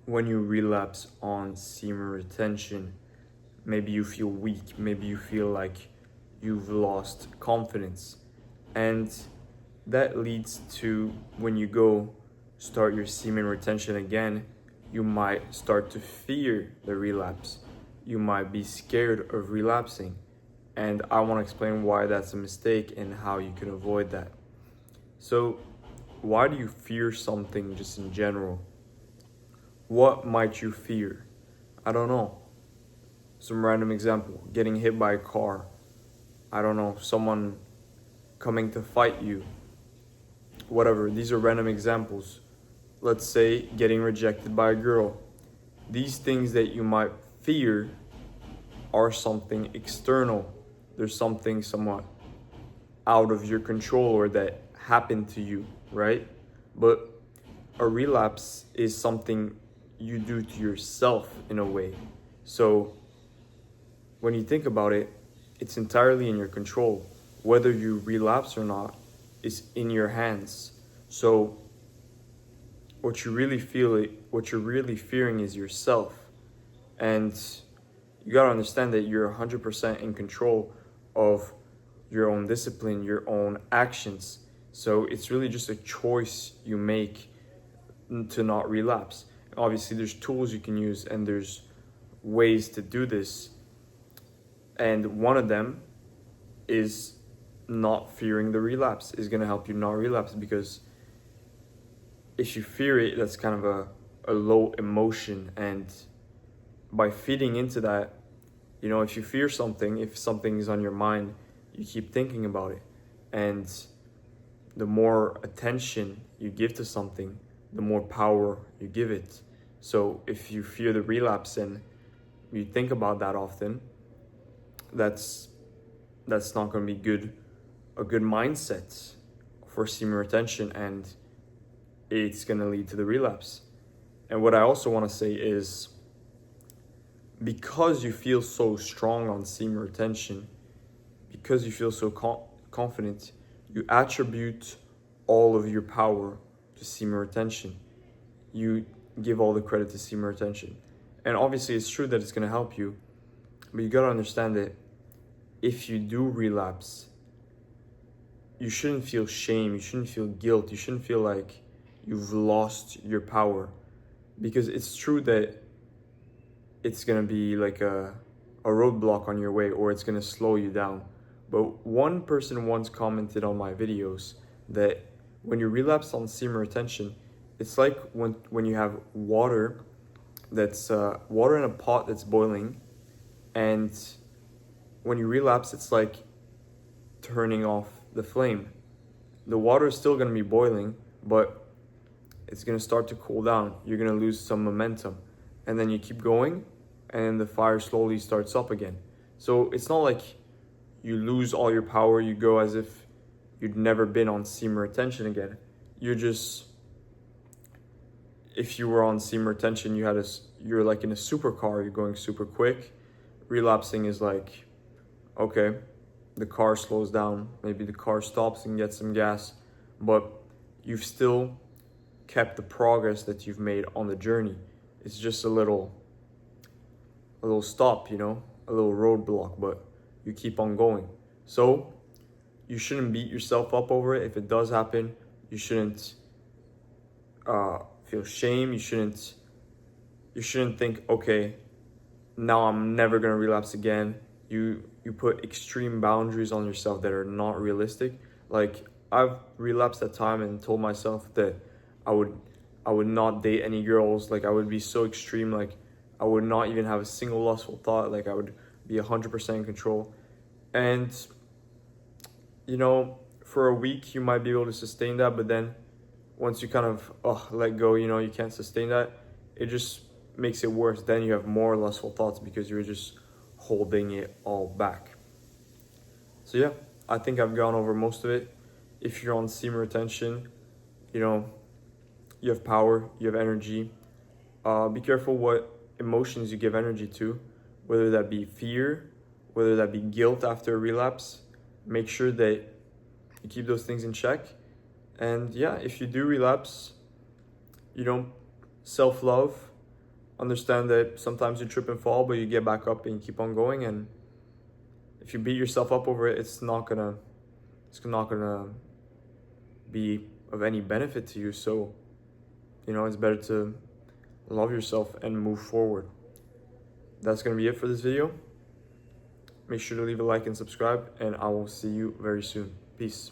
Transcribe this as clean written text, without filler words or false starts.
when you relapse on semen retention, maybe you feel weak, maybe you feel like you've lost confidence. And that leads to when you go start your semen retention again, you might start to fear the relapse. You might be scared of relapsing. And I want to explain why that's a mistake and how you can avoid that. So, why do you fear something just in general? What might you fear? I don't know. Some random example, getting hit by a car. I don't know, someone coming to fight you. Whatever, these are random examples. Let's say getting rejected by a girl. These things that you might fear are something external. There's something somewhat out of your control or that happened to you, right? But a relapse is something you do to yourself in a way. So when you think about it, it's entirely in your control. Whether you relapse or not is in your hands. So what you're really fearing is yourself. And you gotta understand that you're 100% in control of your own discipline, your own actions. So it's really just a choice you make to not relapse. Obviously, there's tools you can use and there's ways to do this. And one of them is not fearing the relapse is going to help you not relapse, because if you fear it, that's kind of a low emotion. And by feeding into that, if you fear something, if something is on your mind, you keep thinking about it. And the more attention you give to something, the more power you give it. So if you fear the relapse and you think about that often, that's not going to be a good mindset for semen retention, and it's going to lead to the relapse. And what I also want to say is, because you feel so strong on semen retention, because you feel so confident, you attribute all of your power to semen retention. You give all the credit to semen retention. And obviously it's true that it's going to help you, but you got to understand that if you do relapse, you shouldn't feel shame, you shouldn't feel guilt, you shouldn't feel like you've lost your power. Because it's true that it's going to be like a roadblock on your way, or it's going to slow you down. But one person once commented on my videos that when you relapse on semen retention, it's like when you have water that's water in a pot that's boiling, and when you relapse, it's like turning off the flame. The water is still going to be boiling, but it's going to start to cool down. You're going to lose some momentum, and then you keep going, and the fire slowly starts up again. So it's not like you lose all your power, you go as if you'd never been on semen retention again. You're just, if you were on semen retention, you're like in a supercar, you're going super quick. Relapsing is like, okay, the car slows down, maybe the car stops and gets some gas, but you've still kept the progress that you've made on the journey. It's just a little stop, a little roadblock, but you keep on going. So you shouldn't beat yourself up over it. If it does happen, you shouldn't feel shame. You shouldn't think, okay, now I'm never gonna relapse again. You put extreme boundaries on yourself that are not realistic. Like, I've relapsed at time and told myself that I would not date any girls. Like, I would be so extreme. Like, I would not even have a single lustful thought. Like, I would be 100% in control. And for a week you might be able to sustain that, but then once you kind of let go, you can't sustain that. It just makes it worse. Then you have more lustful thoughts because you're just holding it all back. So yeah, I think I've gone over most of it. If you're on semen retention, you have power, you have energy. Be careful what emotions you give energy to, whether that be fear, whether that be guilt after a relapse. Make sure that you keep those things in check. And yeah, if you do relapse, self-love, understand that sometimes you trip and fall, but you get back up and you keep on going. And if you beat yourself up over it, it's not gonna be of any benefit to you. So, it's better to love yourself and move forward. That's gonna be it for this video. Make sure to leave a like and subscribe, and I will see you very soon. Peace.